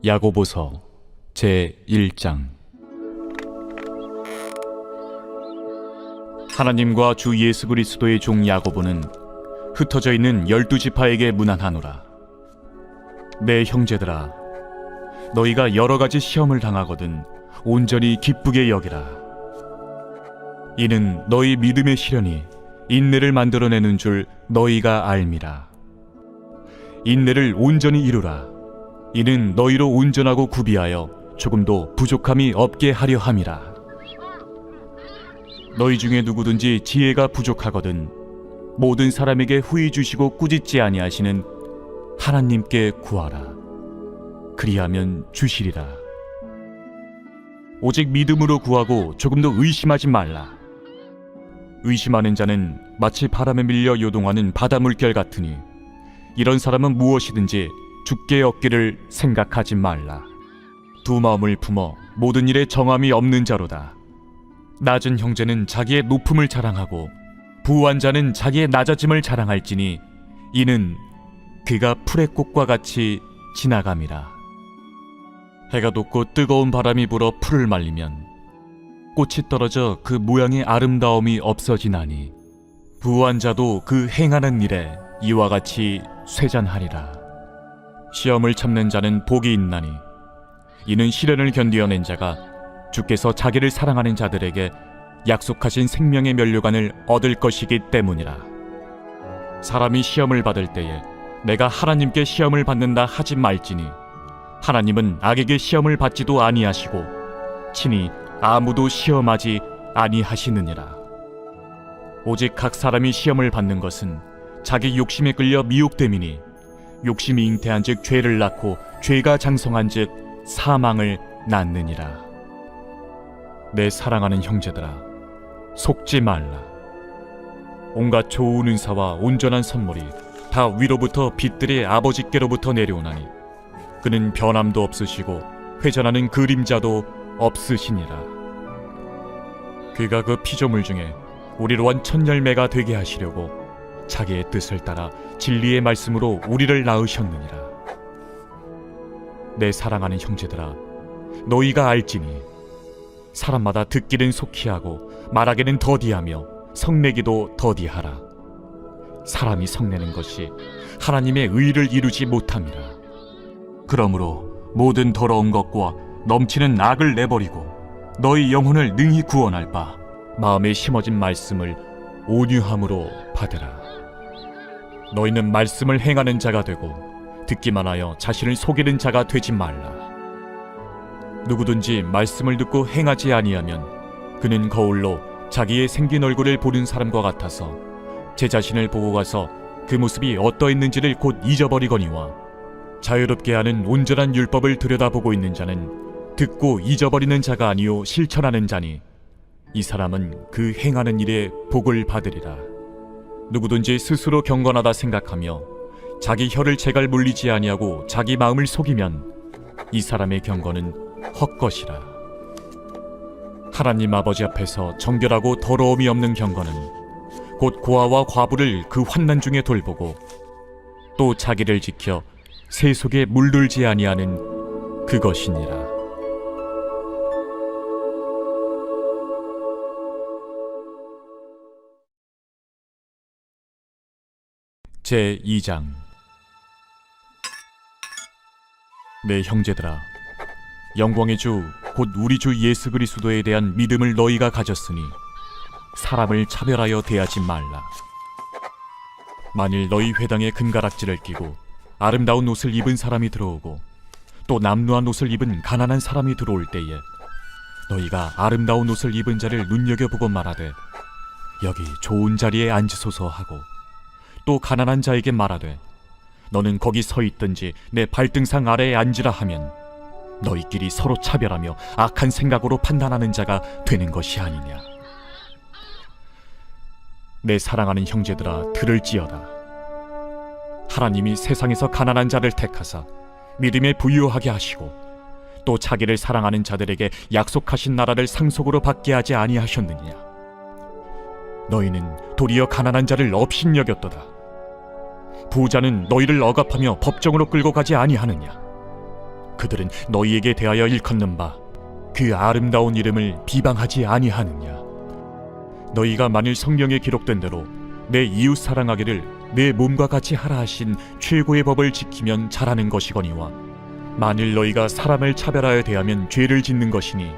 야고보서 제1장. 하나님과 주 예수 그리스도의 종 야고보는 흩어져 있는 12지파에게 문안하노라. 내 형제들아, 너희가 여러 가지 시험을 당하거든 온전히 기쁘게 여기라. 이는 너희 믿음의 시련이 인내를 만들어내는 줄 너희가 알미라. 인내를 온전히 이루라. 이는 너희로 온전하고 구비하여 조금도 부족함이 없게 하려 함이라. 너희 중에 누구든지 지혜가 부족하거든 모든 사람에게 후히 주시고 꾸짖지 아니하시는 하나님께 구하라. 그리하면 주시리라. 오직 믿음으로 구하고 조금도 의심하지 말라. 의심하는 자는 마치 바람에 밀려 요동하는 바다 물결 같으니 이런 사람은 무엇이든지 죽게 얻기를 생각하지 말라. 두 마음을 품어 모든 일에 정함이 없는 자로다. 낮은 형제는 자기의 높음을 자랑하고 부한 자는 자기의 낮아짐을 자랑할지니 이는 그가 풀의 꽃과 같이 지나감이라. 해가 돋고 뜨거운 바람이 불어 풀을 말리면 꽃이 떨어져 그 모양의 아름다움이 없어지나니 부한 자도 그 행하는 일에 이와 같이 쇠잔하리라. 시험을 참는 자는 복이 있나니 이는 시련을 견디어낸 자가 주께서 자기를 사랑하는 자들에게 약속하신 생명의 면류관을 얻을 것이기 때문이라. 사람이 시험을 받을 때에 내가 하나님께 시험을 받는다 하지 말지니 하나님은 악에게 시험을 받지도 아니하시고 친히 아무도 시험하지 아니하시느니라. 오직 각 사람이 시험을 받는 것은 자기 욕심에 끌려 미혹됨이니 욕심이 잉태한 즉 죄를 낳고 죄가 장성한 즉 사망을 낳느니라. 내 사랑하는 형제들아, 속지 말라. 온갖 좋은 은사와 온전한 선물이 다 위로부터 빛들의 아버지께로부터 내려오나니 그는 변함도 없으시고 회전하는 그림자도 없으시니라. 그가 그 피조물 중에 우리로 한 첫 열매가 되게 하시려고 자기의 뜻을 따라 진리의 말씀으로 우리를 낳으셨느니라. 내 사랑하는 형제들아, 너희가 알지니 사람마다 듣기는 속히 하고 말하기는 더디하며 성내기도 더디하라. 사람이 성내는 것이 하나님의 의를 이루지 못함이라. 그러므로 모든 더러운 것과 넘치는 악을 내버리고 너희 영혼을 능히 구원할 바 마음에 심어진 말씀을 온유함으로 받으라. 너희는 말씀을 행하는 자가 되고 듣기만 하여 자신을 속이는 자가 되지 말라. 누구든지 말씀을 듣고 행하지 아니하면 그는 거울로 자기의 생긴 얼굴을 보는 사람과 같아서 제 자신을 보고 가서 그 모습이 어떠했는지를 곧 잊어버리거니와 자유롭게 하는 온전한 율법을 들여다보고 있는 자는 듣고 잊어버리는 자가 아니요 실천하는 자니 이 사람은 그 행하는 일에 복을 받으리라. 누구든지 스스로 경건하다 생각하며 자기 혀를 제갈 물리지 아니하고 자기 마음을 속이면 이 사람의 경건은 헛것이라. 하나님 아버지 앞에서 정결하고 더러움이 없는 경건은 곧 고아와 과부를 그 환난 중에 돌보고 또 자기를 지켜 새 속에 물들지 아니하는 그것이니라. 제2장. 내 형제들아, 영광의 주 곧 우리 주 예수 그리스도에 대한 믿음을 너희가 가졌으니 사람을 차별하여 대하지 말라. 만일 너희 회당에 금가락지를 끼고 아름다운 옷을 입은 사람이 들어오고 또 남루한 옷을 입은 가난한 사람이 들어올 때에 너희가 아름다운 옷을 입은 자를 눈여겨보고 말하되 여기 좋은 자리에 앉으소서 하고 또 가난한 자에게 말하되 너는 거기 서 있든지 내 발등상 아래에 앉으라 하면 너희끼리 서로 차별하며 악한 생각으로 판단하는 자가 되는 것이 아니냐. 내 사랑하는 형제들아, 들을지어다. 하나님이 세상에서 가난한 자를 택하사 믿음에 부유하게 하시고 또 자기를 사랑하는 자들에게 약속하신 나라를 상속으로 받게 하지 아니하셨느냐. 너희는 도리어 가난한 자를 업신여겼도다. 부자는 너희를 억압하며 법정으로 끌고 가지 아니하느냐? 그들은 너희에게 대하여 일컫는 바 그 아름다운 이름을 비방하지 아니하느냐? 너희가 만일 성경에 기록된 대로 내 이웃 사랑하기를 내 몸과 같이 하라 하신 최고의 법을 지키면 잘하는 것이거니와, 만일 너희가 사람을 차별하여 대하면 죄를 짓는 것이니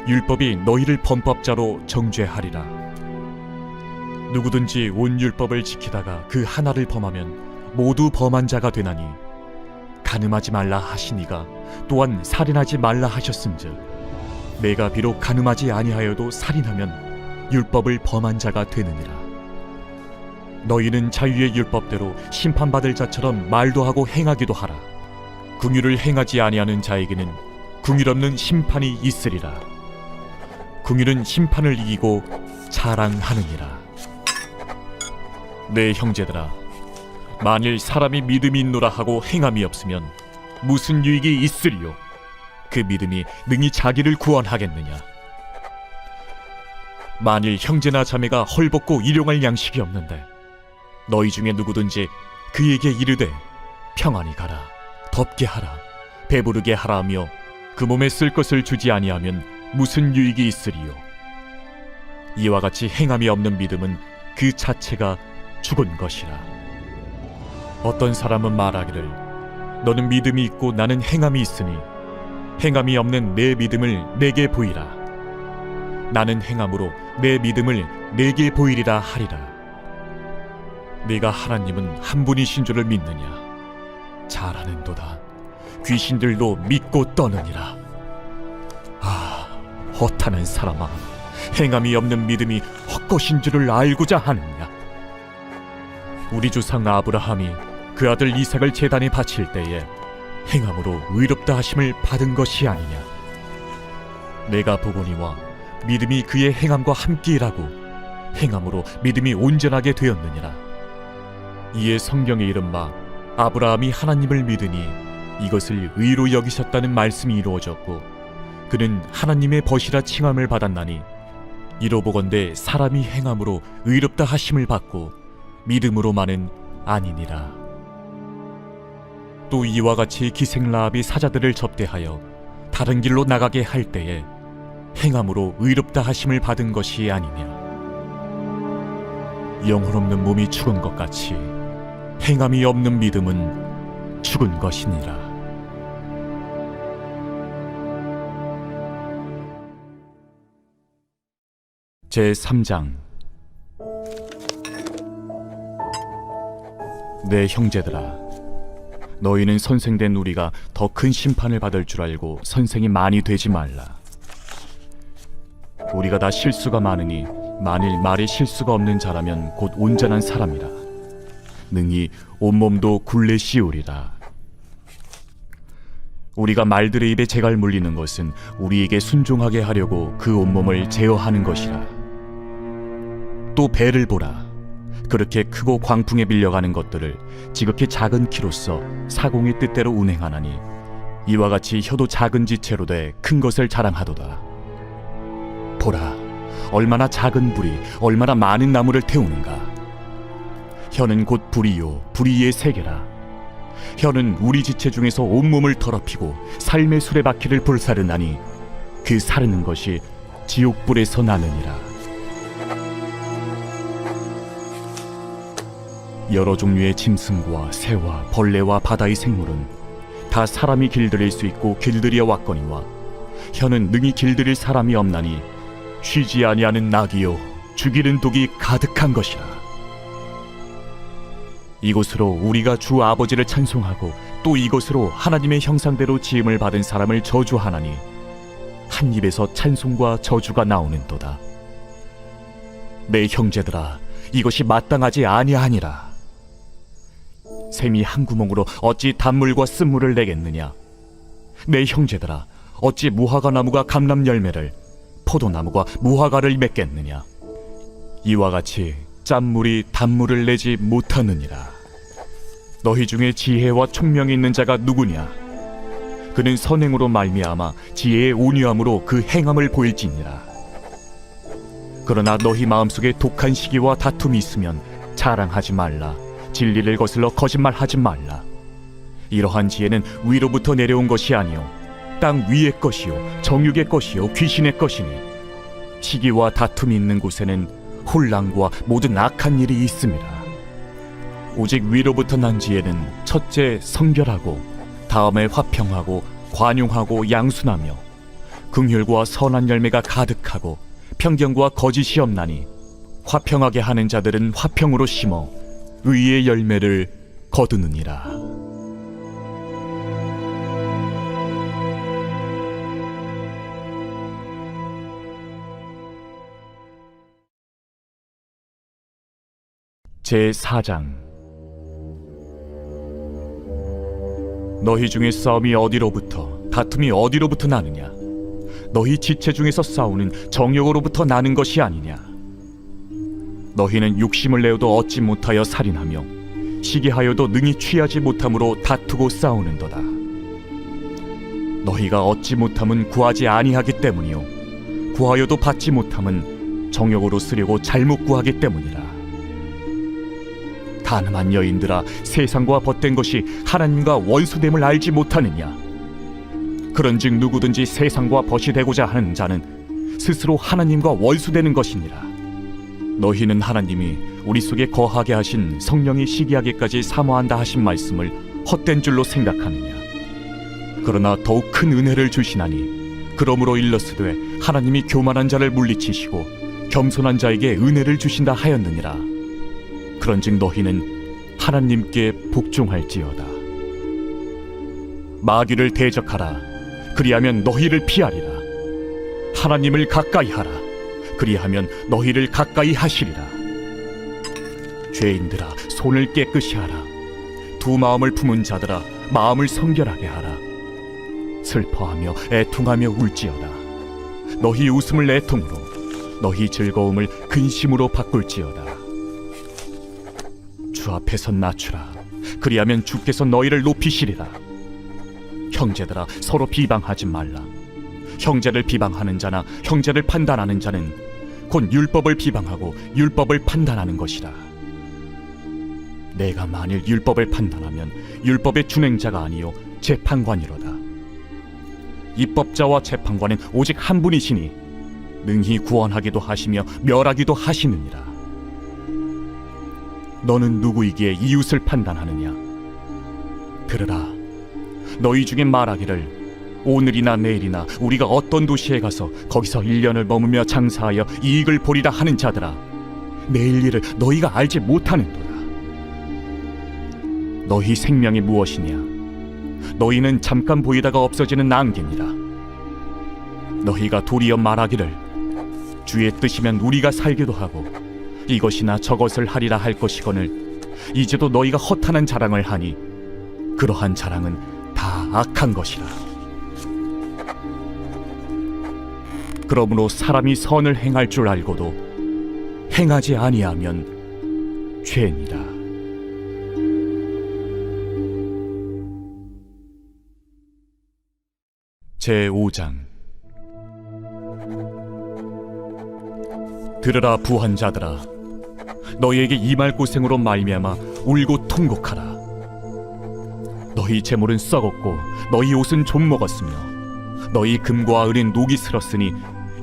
율법이 너희를 범법자로 정죄하리라. 누구든지 온 율법을 지키다가 그 하나를 범하면 모두 범한 자가 되나니, 간음하지 말라 하시니가 또한 살인하지 말라 하셨은즉 내가 비록 간음하지 아니하여도 살인하면 율법을 범한 자가 되느니라. 너희는 자유의 율법대로 심판받을 자처럼 말도 하고 행하기도 하라. 긍휼을 행하지 아니하는 자에게는 긍휼 없는 심판이 있으리라. 긍휼은 심판을 이기고 자랑하느니라. 내 형제들아, 만일 사람이 믿음이 있노라 하고 행함이 없으면 무슨 유익이 있으리요? 그 믿음이 능히 자기를 구원하겠느냐? 만일 형제나 자매가 헐벗고 일용할 양식이 없는데 너희 중에 누구든지 그에게 이르되 평안히 가라, 덥게 하라, 배부르게 하라 하며 그 몸에 쓸 것을 주지 아니하면 무슨 유익이 있으리요? 이와 같이 행함이 없는 믿음은 그 자체가 죽은 것이라. 어떤 사람은 말하기를 너는 믿음이 있고 나는 행함이 있으니 행함이 없는 내 믿음을 내게 보이라. 나는 행함으로 내 믿음을 내게 보이리라 하리라. 네가 하나님은 한 분이신 줄을 믿느냐? 잘하는도다. 귀신들도 믿고 떠느니라. 아, 허탄한 사람아, 행함이 없는 믿음이 헛것인 줄을 알고자 하느냐? 우리 조상 아브라함이 그 아들 이삭을 제단에 바칠 때에 행함으로 의롭다 하심을 받은 것이 아니냐? 내가 보거니와 믿음이 그의 행함과 함께 일하고 행함으로 믿음이 온전하게 되었느니라. 이에 성경에 이른 바 아브라함이 하나님을 믿으니 이것을 의로 여기셨다는 말씀이 이루어졌고, 그는 하나님의 벗이라 칭함을 받았나니 이로 보건대 사람이 행함으로 의롭다 하심을 받고 믿음으로만은 아니니라. 또 이와 같이 기생 라합이 사자들을 접대하여 다른 길로 나가게 할 때에 행함으로 의롭다 하심을 받은 것이 아니냐? 영혼 없는 몸이 죽은 것 같이 행함이 없는 믿음은 죽은 것이니라. 제3장. 내 형제들아, 너희는 선생된 우리가 더 큰 심판을 받을 줄 알고 선생이 많이 되지 말라. 우리가 다 실수가 많으니 만일 말에 실수가 없는 자라면 곧 온전한 사람이라. 능히 온몸도 굴레 씌우리라. 우리가 말들의 입에 재갈 물리는 것은 우리에게 순종하게 하려고 그 온몸을 제어하는 것이라. 또 배를 보라. 그렇게 크고 광풍에 밀려가는 것들을 지극히 작은 키로써 사공의 뜻대로 운행하나니 이와 같이 혀도 작은 지체로 돼 큰 것을 자랑하도다. 보라, 얼마나 작은 불이 얼마나 많은 나무를 태우는가. 혀는 곧 불이요 불이의 세계라. 혀는 우리 지체 중에서 온몸을 더럽히고 삶의 수레바퀴를 불사르나니 그 사르는 것이 지옥불에서 나느니라. 여러 종류의 짐승과 새와 벌레와 바다의 생물은 다 사람이 길들일 수 있고 길들여 왔거니와 혀는 능히 길들일 사람이 없나니 쉬지 아니하는 낙이요 죽이는 독이 가득한 것이라. 이곳으로 우리가 주 아버지를 찬송하고 또 이곳으로 하나님의 형상대로 지음을 받은 사람을 저주하나니 한 입에서 찬송과 저주가 나오는도다. 내 형제들아, 이것이 마땅하지 아니하니라. 샘이 한 구멍으로 어찌 단물과 쓴물을 내겠느냐? 내 형제들아, 어찌 무화과 나무가 감람 열매를, 포도나무가 무화과를 맺겠느냐? 이와 같이 짠물이 단물을 내지 못하느니라. 너희 중에 지혜와 총명이 있는 자가 누구냐? 그는 선행으로 말미암아 지혜의 온유함으로 그 행함을 보일지니라. 그러나 너희 마음속에 독한 시기와 다툼이 있으면 자랑하지 말라. 진리를 거슬러 거짓말하지 말라. 이러한 지혜는 위로부터 내려온 것이 아니요 땅 위의 것이요 정육의 것이요 귀신의 것이니 시기와 다툼이 있는 곳에는 혼란과 모든 악한 일이 있습니다. 오직 위로부터 난 지혜는 첫째 성결하고 다음에 화평하고 관용하고 양순하며 긍휼과 선한 열매가 가득하고 편견과 거짓이 없나니 화평하게 하는 자들은 화평으로 심어 의의 열매를 거두느니라. 제4장. 너희 중에 싸움이 어디로부터 다툼이 어디로부터 나느냐? 너희 지체 중에서 싸우는 정욕으로부터 나는 것이 아니냐? 너희는 욕심을 내어도 얻지 못하여 살인하며 시기하여도 능히 취하지 못함으로 다투고 싸우는도다. 너희가 얻지 못함은 구하지 아니하기 때문이요 구하여도 받지 못함은 정욕으로 쓰려고 잘못 구하기 때문이라. 가늠한 여인들아, 세상과 벗된 것이 하나님과 원수됨을 알지 못하느냐? 그런즉 누구든지 세상과 벗이 되고자 하는 자는 스스로 하나님과 원수되는 것이니라. 너희는 하나님이 우리 속에 거하게 하신 성령이 시기하기까지 사모한다 하신 말씀을 헛된 줄로 생각하느냐? 그러나 더욱 큰 은혜를 주시나니 그러므로 일렀으되 하나님이 교만한 자를 물리치시고 겸손한 자에게 은혜를 주신다 하였느니라. 그런즉 너희는 하나님께 복종할지어다. 마귀를 대적하라. 그리하면 너희를 피하리라. 하나님을 가까이 하라. 그리하면 너희를 가까이 하시리라. 죄인들아, 손을 깨끗이 하라. 두 마음을 품은 자들아, 마음을 성결하게 하라. 슬퍼하며 애통하며 울지어다. 너희 웃음을 애통으로, 너희 즐거움을 근심으로 바꿀지어다. 주 앞에서 낮추라. 그리하면 주께서 너희를 높이시리라. 형제들아, 서로 비방하지 말라. 형제를 비방하는 자나 형제를 판단하는 자는 곧 율법을 비방하고 율법을 판단하는 것이라. 내가 만일 율법을 판단하면 율법의 준행자가 아니요 재판관이로다. 입법자와 재판관은 오직 한 분이시니 능히 구원하기도 하시며 멸하기도 하시느니라. 너는 누구이기에 이웃을 판단하느냐? 들으라. 너희 중에 말하기를 오늘이나 내일이나 우리가 어떤 도시에 가서 거기서 1년을 머무며 장사하여 이익을 보리라 하는 자들아, 내일 일을 너희가 알지 못하는도다. 너희 생명이 무엇이냐? 너희는 잠깐 보이다가 없어지는 안개니라. 너희가 도리어 말하기를 주의 뜻이면 우리가 살기도 하고 이것이나 저것을 하리라 할 것이거늘 이제도 너희가 허탄한 자랑을 하니 그러한 자랑은 다 악한 것이라. 그러므로 사람이 선을 행할 줄 알고도 행하지 아니하면 죄니라. 제5장. 들으라 부한 자들아, 너희에게 임할 고생으로 말미암아 울고 통곡하라. 너희 재물은 썩었고 너희 옷은 좀 먹었으며 너희 금과 은은 녹이 슬었으니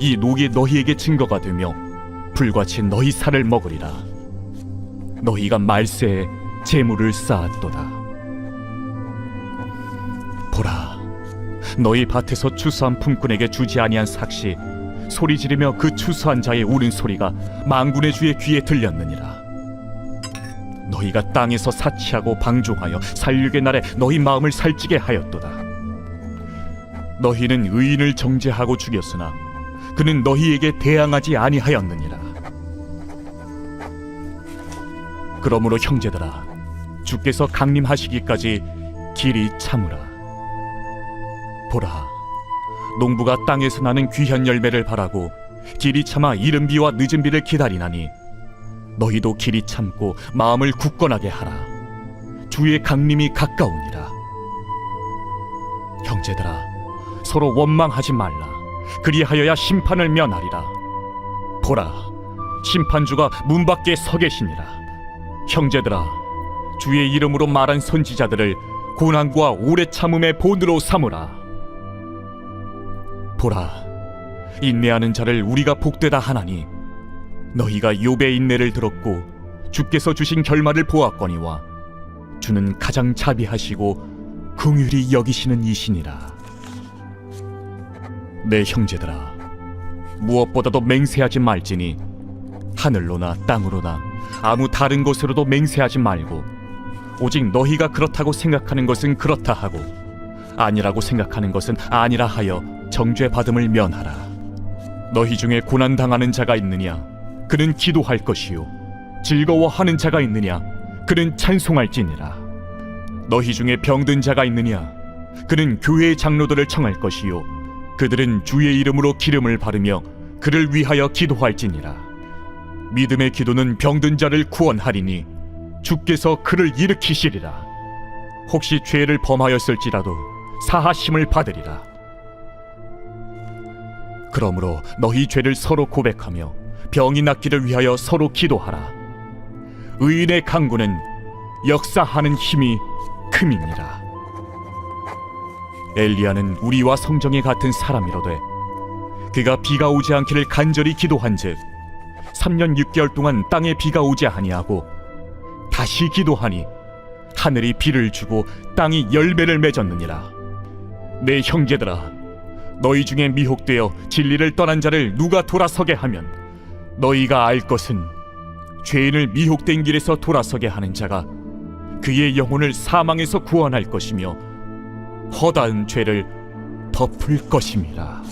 이 녹이 너희에게 증거가 되며 불같이 너희 살을 먹으리라. 너희가 말세에 재물을 쌓았도다. 보라, 너희 밭에서 추수한 품꾼에게 주지 아니한 삭시 소리 지르며 그 추수한 자의 우는 소리가 만군의 주의 귀에 들렸느니라. 너희가 땅에서 사치하고 방종하여 살육의 날에 너희 마음을 살찌게 하였도다. 너희는 의인을 정죄하고 죽였으나 그는 너희에게 대항하지 아니하였느니라. 그러므로 형제들아, 주께서 강림하시기까지 길이 참으라. 보라, 농부가 땅에서 나는 귀한 열매를 바라고 길이 참아 이른 비와 늦은 비를 기다리나니 너희도 길이 참고 마음을 굳건하게 하라. 주의 강림이 가까우니라. 형제들아, 서로 원망하지 말라. 그리하여야 심판을 면하리라. 보라, 심판주가 문 밖에 서 계시니라. 형제들아, 주의 이름으로 말한 선지자들을 고난과 오래 참음의 본으로 삼으라. 보라, 인내하는 자를 우리가 복되다 하나니 너희가 욥의 인내를 들었고 주께서 주신 결말을 보았거니와 주는 가장 자비하시고 긍휼히 여기시는 이시니라. 내 형제들아, 무엇보다도 맹세하지 말지니 하늘로나 땅으로나 아무 다른 곳으로도 맹세하지 말고 오직 너희가 그렇다고 생각하는 것은 그렇다 하고 아니라고 생각하는 것은 아니라 하여 정죄받음을 면하라. 너희 중에 고난당하는 자가 있느냐? 그는 기도할 것이요 즐거워하는 자가 있느냐? 그는 찬송할지니라. 너희 중에 병든 자가 있느냐? 그는 교회의 장로들을 청할 것이요 그들은 주의 이름으로 기름을 바르며 그를 위하여 기도할지니라. 믿음의 기도는 병든 자를 구원하리니 주께서 그를 일으키시리라. 혹시 죄를 범하였을지라도 사하심을 받으리라. 그러므로 너희 죄를 서로 고백하며 병이 낫기를 위하여 서로 기도하라. 의인의 강구는 역사하는 힘이 큼이니라. 엘리야는 우리와 성정에 같은 사람이로되 그가 비가 오지 않기를 간절히 기도한즉 3년 6개월 동안 땅에 비가 오지 아니하고 다시 기도하니 하늘이 비를 주고 땅이 열매를 맺었느니라. 내 형제들아, 너희 중에 미혹되어 진리를 떠난 자를 누가 돌아서게 하면 너희가 알 것은 죄인을 미혹된 길에서 돌아서게 하는 자가 그의 영혼을 사망에서 구원할 것이며 허다한 죄를 덮을 것임이라.